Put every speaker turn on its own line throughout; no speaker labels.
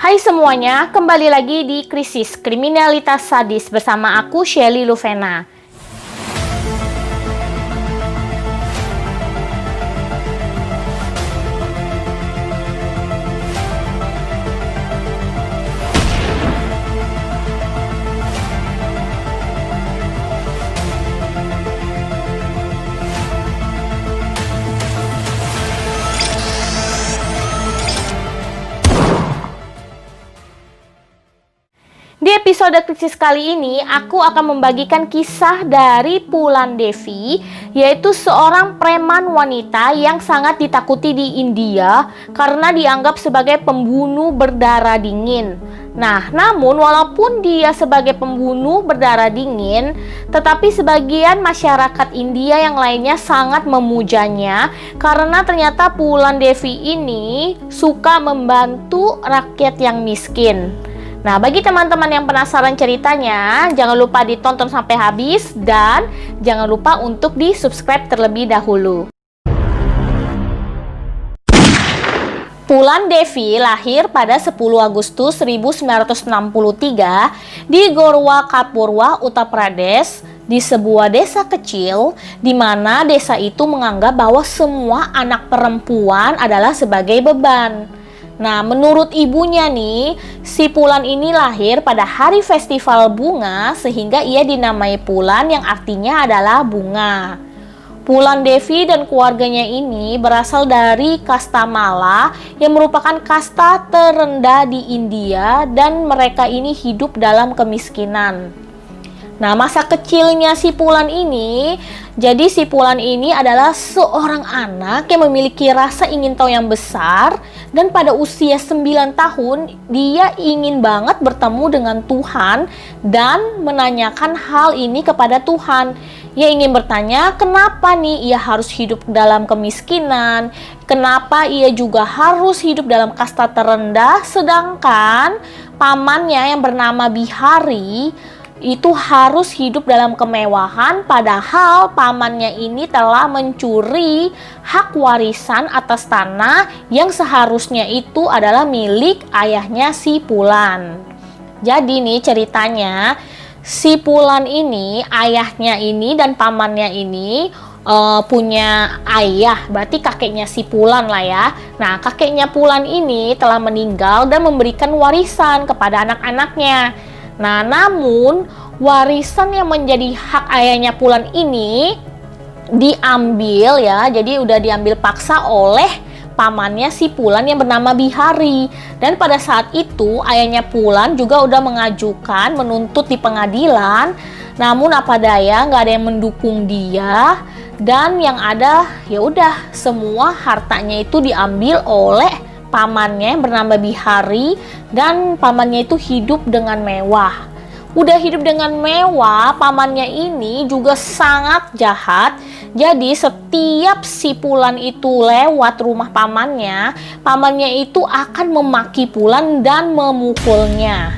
Hai semuanya, kembali lagi di Krisis Kriminalitas Sadis bersama aku Shelly Luvena. Di episode krisis kali ini, aku akan membagikan kisah dari Pulan Devi, yaitu seorang preman wanita yang sangat ditakuti di India karena dianggap sebagai pembunuh berdarah dingin. Nah, namun walaupun dia sebagai pembunuh berdarah dingin, tetapi sebagian masyarakat India yang lainnya sangat memujanya karena ternyata Pulan Devi ini suka membantu rakyat yang miskin. Nah, bagi teman-teman yang penasaran ceritanya, jangan lupa ditonton sampai habis dan jangan lupa untuk di-subscribe terlebih dahulu. Pulan Devi lahir pada 10 Agustus 1963 di Gorwa Kapurwa, Uttar Pradesh, di sebuah desa kecil di mana desa itu menganggap bahwa semua anak perempuan adalah sebagai beban. Nah, menurut ibunya nih, si Pulan ini lahir pada hari festival bunga sehingga ia dinamai Pulan yang artinya adalah bunga. Pulan Devi dan keluarganya ini berasal dari kasta Mala yang merupakan kasta terendah di India dan mereka ini hidup dalam kemiskinan. Nah, masa kecilnya si Pulan ini, jadi si Pulan ini adalah seorang anak yang memiliki rasa ingin tahu yang besar dan pada usia 9 tahun dia ingin banget bertemu dengan Tuhan dan menanyakan hal ini kepada Tuhan. Ia ingin bertanya kenapa nih ia harus hidup dalam kemiskinan, kenapa ia juga harus hidup dalam kasta terendah sedangkan pamannya yang bernama Bihari itu harus hidup dalam kemewahan, padahal pamannya ini telah mencuri hak warisan atas tanah yang seharusnya itu adalah milik ayahnya si Pulan. Jadi nih ceritanya, si Pulan ini, ayahnya ini dan pamannya ini punya ayah, berarti kakeknya si Pulan lah ya. Nah, kakeknya Pulan ini telah meninggal dan memberikan warisan kepada anak-anaknya. Nah, namun warisan yang menjadi hak ayahnya Pulan ini diambil ya, jadi udah diambil paksa oleh pamannya si Pulan yang bernama Bihari. Dan pada saat itu ayahnya Pulan juga udah mengajukan menuntut di pengadilan, namun apa daya nggak ada yang mendukung dia dan yang ada ya udah semua hartanya itu diambil oleh pamannya yang bernama Bihari dan pamannya itu hidup dengan mewah. Udah hidup dengan mewah, pamannya ini juga sangat jahat. Jadi setiap si Pulan itu lewat rumah pamannya, pamannya itu akan memaki Pulan dan memukulnya.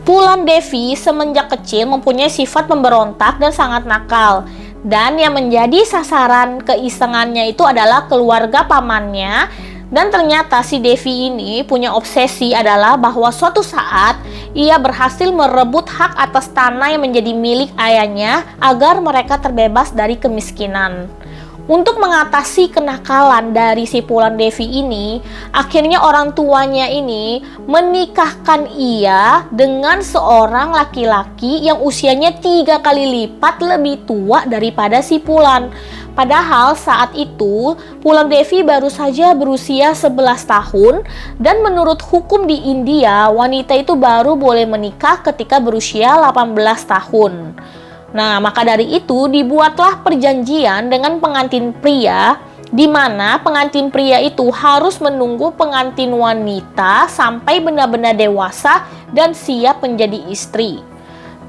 Pulan Devi semenjak kecil mempunyai sifat pemberontak dan sangat nakal. Dan yang menjadi sasaran keisengannya itu adalah keluarga pamannya. Dan ternyata si Devi ini punya obsesi adalah bahwa suatu saat ia berhasil merebut hak atas tanah yang menjadi milik ayahnya agar mereka terbebas dari kemiskinan. Untuk mengatasi kenakalan dari si Pulan Devi ini, akhirnya orang tuanya ini menikahkan ia dengan seorang laki-laki yang usianya 3 kali lipat lebih tua daripada si Pulan. Padahal saat itu Pulan Devi baru saja berusia 11 tahun dan menurut hukum di India wanita itu baru boleh menikah ketika berusia 18 tahun. Nah, maka dari itu dibuatlah perjanjian dengan pengantin pria di mana pengantin pria itu harus menunggu pengantin wanita sampai benar-benar dewasa dan siap menjadi istri.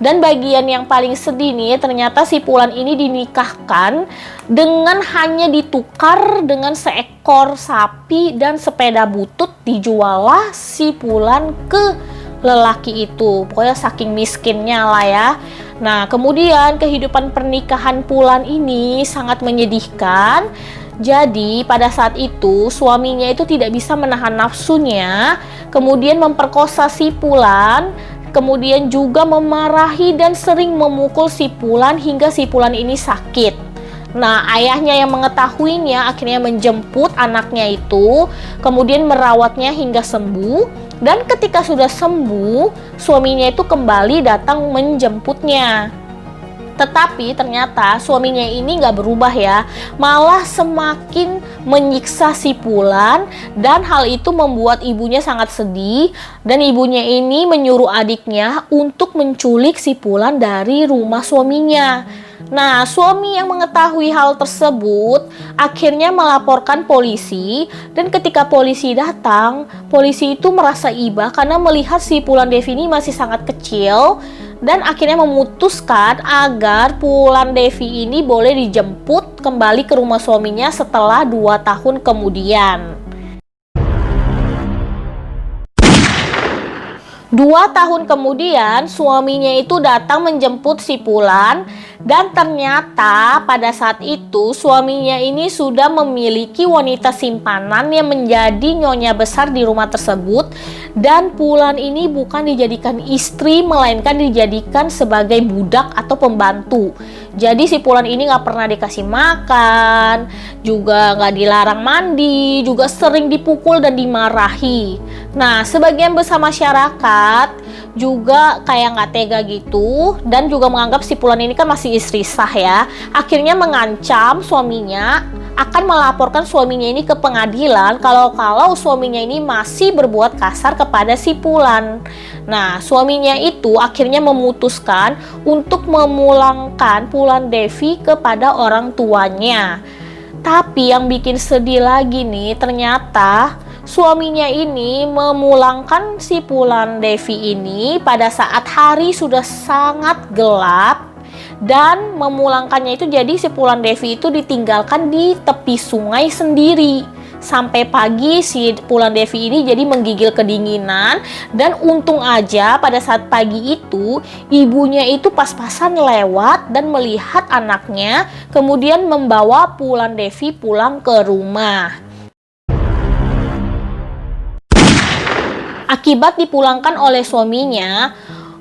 Dan bagian yang paling sedih nih, ternyata si Pulan ini dinikahkan dengan hanya ditukar dengan seekor sapi dan sepeda butut, dijuallah si Pulan ke lelaki itu. Pokoknya saking miskinnya lah ya. Nah, kemudian kehidupan pernikahan Pulan ini sangat menyedihkan. Jadi pada saat itu suaminya itu tidak bisa menahan nafsunya, kemudian memperkosa si Pulan, kemudian juga memarahi dan sering memukul si Pulan hingga si Pulan ini sakit. Nah, ayahnya yang mengetahuinya akhirnya menjemput anaknya itu, kemudian merawatnya hingga sembuh. Dan ketika sudah sembuh, suaminya itu kembali datang menjemputnya. Tetapi ternyata suaminya ini nggak berubah ya, malah semakin menyiksa si Pulan, dan hal itu membuat ibunya sangat sedih, dan ibunya ini menyuruh adiknya untuk menculik si Pulan dari rumah suaminya. Nah, suami yang mengetahui hal tersebut akhirnya melaporkan polisi, dan ketika polisi datang, polisi itu merasa iba karena melihat si Pulan Devi ini masih sangat kecil, dan akhirnya memutuskan agar Pulan Devi ini boleh dijemput kembali ke rumah suaminya setelah 2 tahun kemudian. 2 tahun kemudian suaminya itu datang menjemput si Pulan, dan ternyata pada saat itu suaminya ini sudah memiliki wanita simpanan yang menjadi nyonya besar di rumah tersebut, dan Pulan ini bukan dijadikan istri melainkan dijadikan sebagai budak atau pembantu. Jadi si Pulan ini nggak pernah dikasih makan, juga nggak dilarang mandi, juga sering dipukul dan dimarahi. Nah, sebagian besar masyarakat juga kayak nggak tega gitu, dan juga menganggap si Pulan ini kan masih istri sah ya. Akhirnya mengancam suaminya akan melaporkan suaminya ini ke pengadilan kalau suaminya ini masih berbuat kasar kepada si Pulan. Nah, suaminya itu akhirnya memutuskan untuk memulangkan Pulan Devi kepada orang tuanya. Tapi yang bikin sedih lagi nih, ternyata suaminya ini memulangkan si Pulan Devi ini pada saat hari sudah sangat gelap, dan memulangkannya itu jadi si Pulan Devi itu ditinggalkan di tepi sungai sendiri. Sampai pagi si Pulan Devi ini jadi menggigil kedinginan, dan untung aja pada saat pagi itu ibunya itu pas-pasan lewat dan melihat anaknya, kemudian membawa Pulan Devi pulang ke rumah. Akibat dipulangkan oleh suaminya,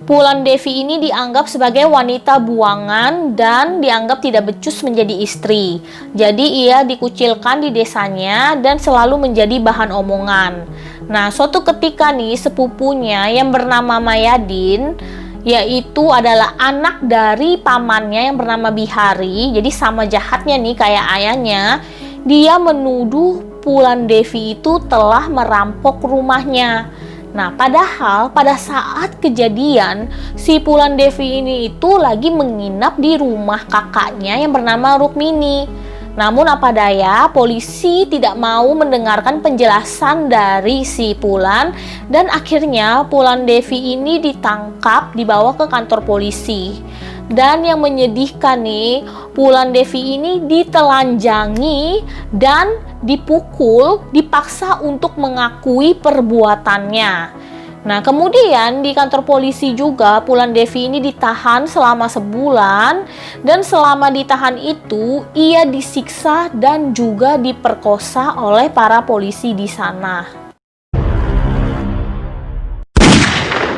Pulan Devi ini dianggap sebagai wanita buangan dan dianggap tidak becus menjadi istri. Jadi ia dikucilkan di desanya dan selalu menjadi bahan omongan. Nah, suatu ketika nih sepupunya yang bernama Mayadin, yaitu adalah anak dari pamannya yang bernama Bihari, jadi sama jahatnya nih kayak ayahnya, dia menuduh Pulan Devi itu telah merampok rumahnya. Nah, padahal pada saat kejadian si Pulan Devi ini itu lagi menginap di rumah kakaknya yang bernama Rukmini. Namun apa daya, polisi tidak mau mendengarkan penjelasan dari si Pulan, dan akhirnya Pulan Devi ini ditangkap, dibawa ke kantor polisi. Dan yang menyedihkan nih, Pulan Devi ini ditelanjangi dan dipukul, dipaksa untuk mengakui perbuatannya. Nah, kemudian di kantor polisi juga Pulan Devi ini ditahan selama sebulan, dan selama ditahan itu ia disiksa dan juga diperkosa oleh para polisi di sana.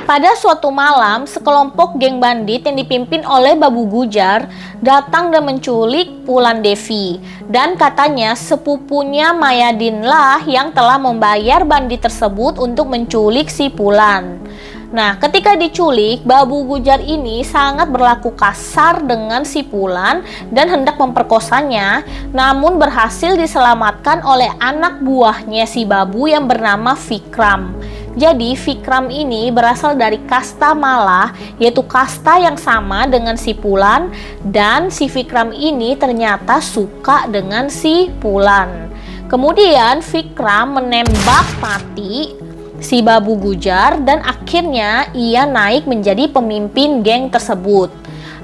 Pada suatu malam, sekelompok geng bandit yang dipimpin oleh Babu Gujar datang dan menculik Pulan Devi. Dan katanya sepupunya Mayadin lah yang telah membayar bandit tersebut untuk menculik si Pulan. Nah, ketika diculik, Babu Gujar ini sangat berlaku kasar dengan si Pulan dan hendak memperkosanya, namun berhasil diselamatkan oleh anak buahnya si Babu yang bernama Vikram. Jadi Vikram ini berasal dari kasta Malah, yaitu kasta yang sama dengan si Pulan, dan si Vikram ini ternyata suka dengan si Pulan. Kemudian Vikram menembak mati si Babu Gujar, dan akhirnya ia naik menjadi pemimpin geng tersebut.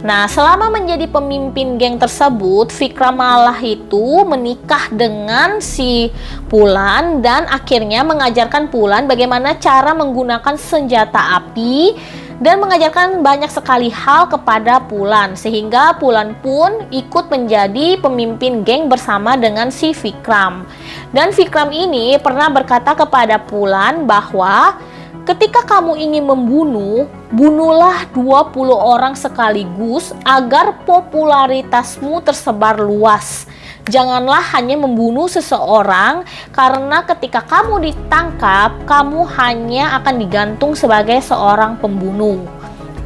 Nah, selama menjadi pemimpin geng tersebut, Vikram Malah itu menikah dengan si Pulan dan akhirnya mengajarkan Pulan bagaimana cara menggunakan senjata api dan mengajarkan banyak sekali hal kepada Pulan, sehingga Pulan pun ikut menjadi pemimpin geng bersama dengan si Vikram. Dan Vikram ini pernah berkata kepada Pulan bahwa ketika kamu ingin membunuh, bunuhlah 20 orang sekaligus agar popularitasmu tersebar luas. Janganlah hanya membunuh seseorang, karena ketika kamu ditangkap, kamu hanya akan digantung sebagai seorang pembunuh.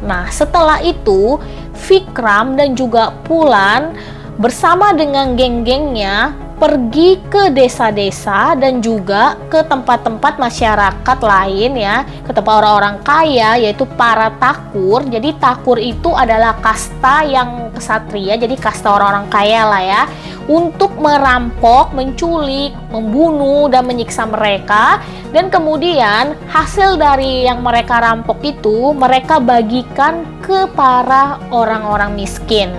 Nah, setelah itu, Vikram dan juga Pulan bersama dengan geng-gengnya pergi ke desa-desa dan juga ke tempat-tempat masyarakat lain ya, ke tempat orang-orang kaya, yaitu para takur. Jadi takur itu adalah kasta yang kesatria, jadi kasta orang-orang kaya lah ya, untuk merampok, menculik, membunuh, dan menyiksa mereka. Dan kemudian hasil dari yang mereka rampok itu mereka bagikan ke para orang-orang miskin.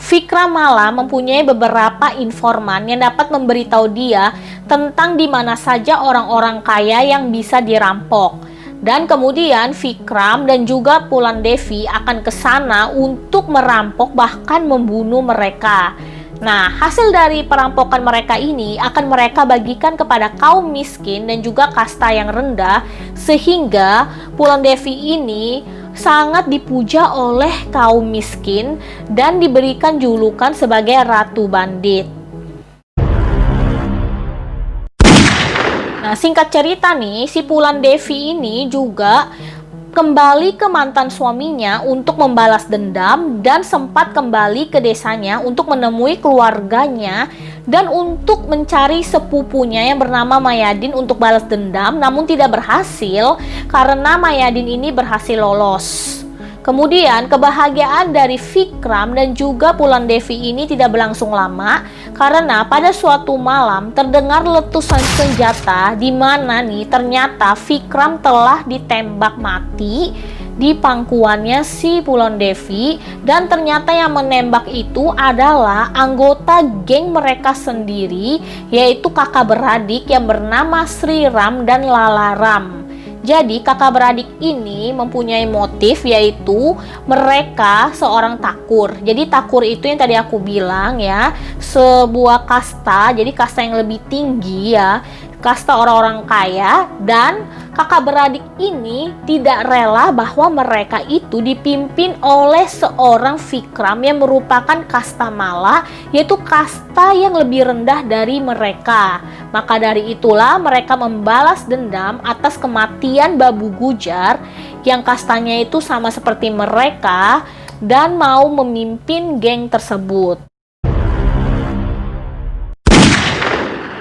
Vikram malah mempunyai beberapa informan yang dapat memberitahu dia tentang di mana saja orang-orang kaya yang bisa dirampok. Dan kemudian Vikram dan juga Pulan Devi akan ke sana untuk merampok, bahkan membunuh mereka. Nah, hasil dari perampokan mereka ini akan mereka bagikan kepada kaum miskin dan juga kasta yang rendah, sehingga Pulan Devi ini sangat dipuja oleh kaum miskin dan diberikan julukan sebagai Ratu Bandit. Nah, singkat cerita nih, si Pulan Devi ini juga kembali ke mantan suaminya untuk membalas dendam dan sempat kembali ke desanya untuk menemui keluarganya dan untuk mencari sepupunya yang bernama Mayadin untuk balas dendam, namun tidak berhasil karena Mayadin ini berhasil lolos. Kemudian kebahagiaan dari Vikram dan juga Pulan Devi ini tidak berlangsung lama karena pada suatu malam terdengar letusan senjata di mana nih ternyata Vikram telah ditembak mati di pangkuannya si Pulan Devi, dan ternyata yang menembak itu adalah anggota geng mereka sendiri, yaitu kakak beradik yang bernama Sri Ram dan Lala Ram. Jadi kakak beradik ini mempunyai motif, yaitu mereka seorang takur. Jadi takur itu yang tadi aku bilang ya, sebuah kasta, jadi kasta yang lebih tinggi ya, kasta orang-orang kaya. Dan kakak beradik ini tidak rela bahwa mereka itu dipimpin oleh seorang Vikram yang merupakan kasta mala, yaitu kasta yang lebih rendah dari mereka. Maka dari itulah mereka membalas dendam atas kematian Babu Gujar yang kastanya itu sama seperti mereka dan mau memimpin geng tersebut.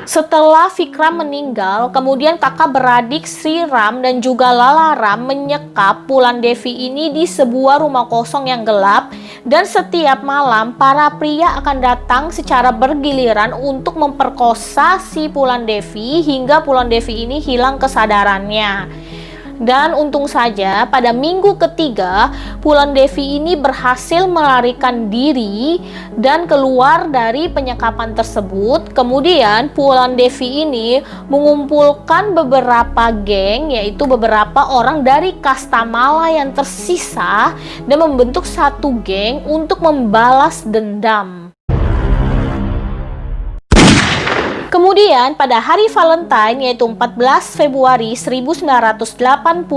Setelah Vikram meninggal, kemudian kakak beradik Sri Ram dan juga Lala Ram menyekap Pulan Devi ini di sebuah rumah kosong yang gelap, dan setiap malam para pria akan datang secara bergiliran untuk memperkosa si Pulan Devi hingga Pulan Devi ini hilang kesadarannya. Dan untung saja pada minggu ketiga Pulan Devi ini berhasil melarikan diri dan keluar dari penyekapan tersebut. Kemudian Pulan Devi ini mengumpulkan beberapa geng, yaitu beberapa orang dari kasta mala yang tersisa, dan membentuk satu geng untuk membalas dendam. Kemudian pada hari Valentine, yaitu 14 Februari 1981,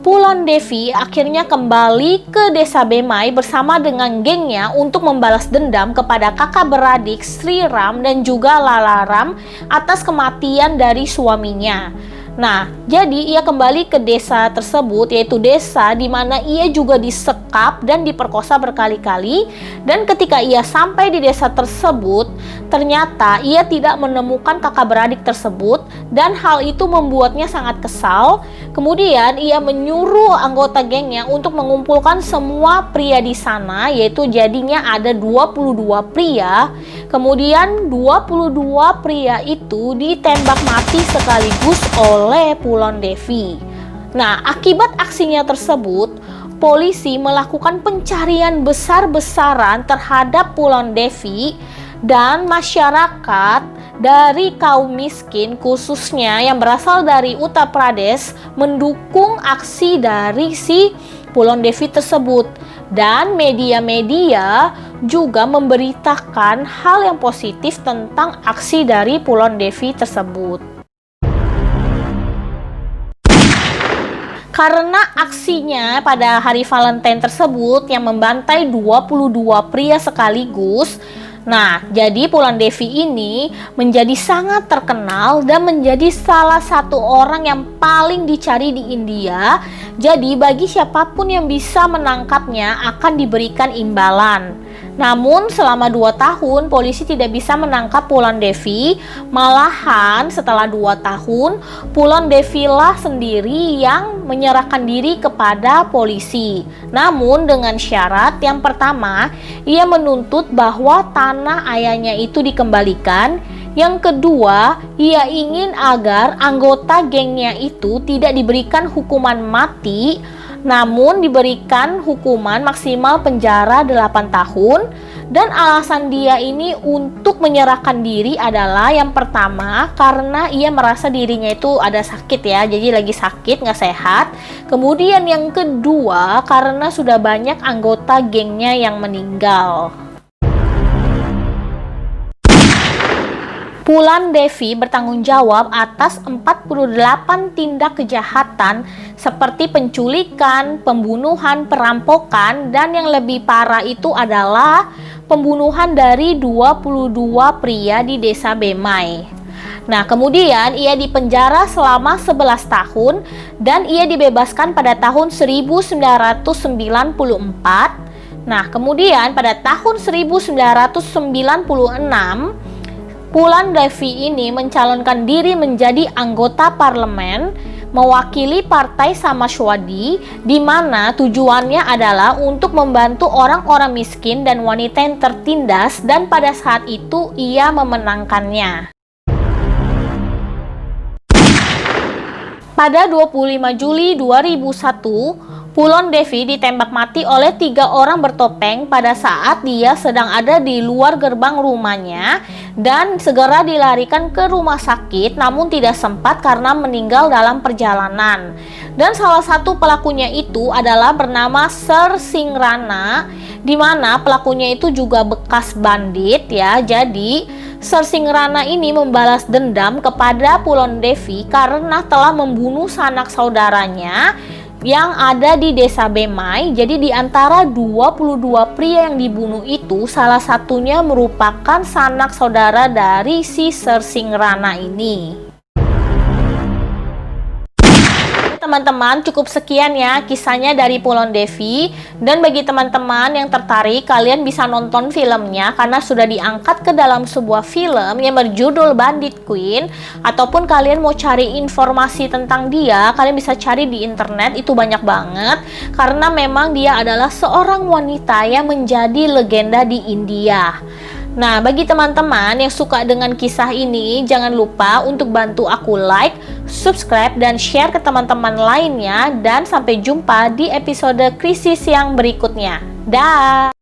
Pulan Devi akhirnya kembali ke desa Bemai bersama dengan gengnya untuk membalas dendam kepada kakak beradik Sri Ram dan juga Lala Ram atas kematian dari suaminya. Nah, jadi ia kembali ke desa tersebut, yaitu desa di mana ia juga disekap dan diperkosa berkali-kali. Dan ketika ia sampai di desa tersebut, ternyata ia tidak menemukan kakak beradik tersebut, dan hal itu membuatnya sangat kesal. Kemudian ia menyuruh anggota gengnya untuk mengumpulkan semua pria di sana, yaitu jadinya ada 22 pria. Kemudian 22 pria itu ditembak mati sekaligus oleh Pulan Devi. Nah, akibat aksinya tersebut, polisi melakukan pencarian besar-besaran terhadap Pulan Devi, dan masyarakat dari kaum miskin khususnya yang berasal dari Uttar Pradesh mendukung aksi dari si Pulon Devi tersebut, dan media-media juga memberitakan hal yang positif tentang aksi dari Pulon Devi tersebut. Karena aksinya pada hari Valentine tersebut yang membantai 22 pria sekaligus, nah, jadi Pulon Devi ini menjadi sangat terkenal dan menjadi salah satu orang yang paling dicari di India. Jadi bagi siapapun yang bisa menangkapnya akan diberikan imbalan. Namun selama 2 tahun polisi tidak bisa menangkap Pulon Devi. Malahan setelah 2 tahun Pulon Devi lah sendiri yang menyerahkan diri kepada polisi. Namun dengan syarat yang pertama, ia menuntut bahwa tanah ayahnya itu dikembalikan. Yang kedua, ia ingin agar anggota gengnya itu tidak diberikan hukuman mati, namun diberikan hukuman maksimal penjara 8 tahun. Dan alasan dia ini untuk menyerahkan diri adalah yang pertama karena ia merasa dirinya itu ada sakit ya, jadi lagi sakit, nggak sehat. Kemudian yang kedua karena sudah banyak anggota gengnya yang meninggal. Pulon Devi bertanggung jawab atas 48 tindak kejahatan seperti penculikan, pembunuhan, perampokan, dan yang lebih parah itu adalah pembunuhan dari 22 pria di desa Bemai. Nah, kemudian ia dipenjara selama 11 tahun dan ia dibebaskan pada tahun 1994. Nah, kemudian pada tahun 1996 Pulon Devi ini mencalonkan diri menjadi anggota parlemen mewakili Partai Samaswadi, di mana tujuannya adalah untuk membantu orang-orang miskin dan wanita yang tertindas, dan pada saat itu ia memenangkannya. Pada 25 Juli 2001, Pulon Devi ditembak mati oleh 3 orang bertopeng pada saat dia sedang ada di luar gerbang rumahnya dan segera dilarikan ke rumah sakit, namun tidak sempat karena meninggal dalam perjalanan. Dan salah satu pelakunya itu adalah bernama Sir Singh Rana, di mana pelakunya itu juga bekas bandit ya. Jadi Sir Singh Rana ini membalas dendam kepada Pulon Devi karena telah membunuh sanak saudaranya yang ada di desa Bemai. Jadi di antara 22 pria yang dibunuh itu, salah satunya merupakan sanak saudara dari si Sir Singh Rana ini. Teman-teman, cukup sekian ya kisahnya dari Pulon Devi. Dan bagi teman-teman yang tertarik, kalian bisa nonton filmnya karena sudah diangkat ke dalam sebuah film yang berjudul Bandit Queen. Ataupun kalian mau cari informasi tentang dia, kalian bisa cari di internet, itu banyak banget. Karena memang dia adalah seorang wanita yang menjadi legenda di India. Nah, bagi teman-teman yang suka dengan kisah ini, jangan lupa untuk bantu aku like, subscribe, dan share ke teman-teman lainnya. Dan sampai jumpa di episode krisis yang berikutnya. Dah!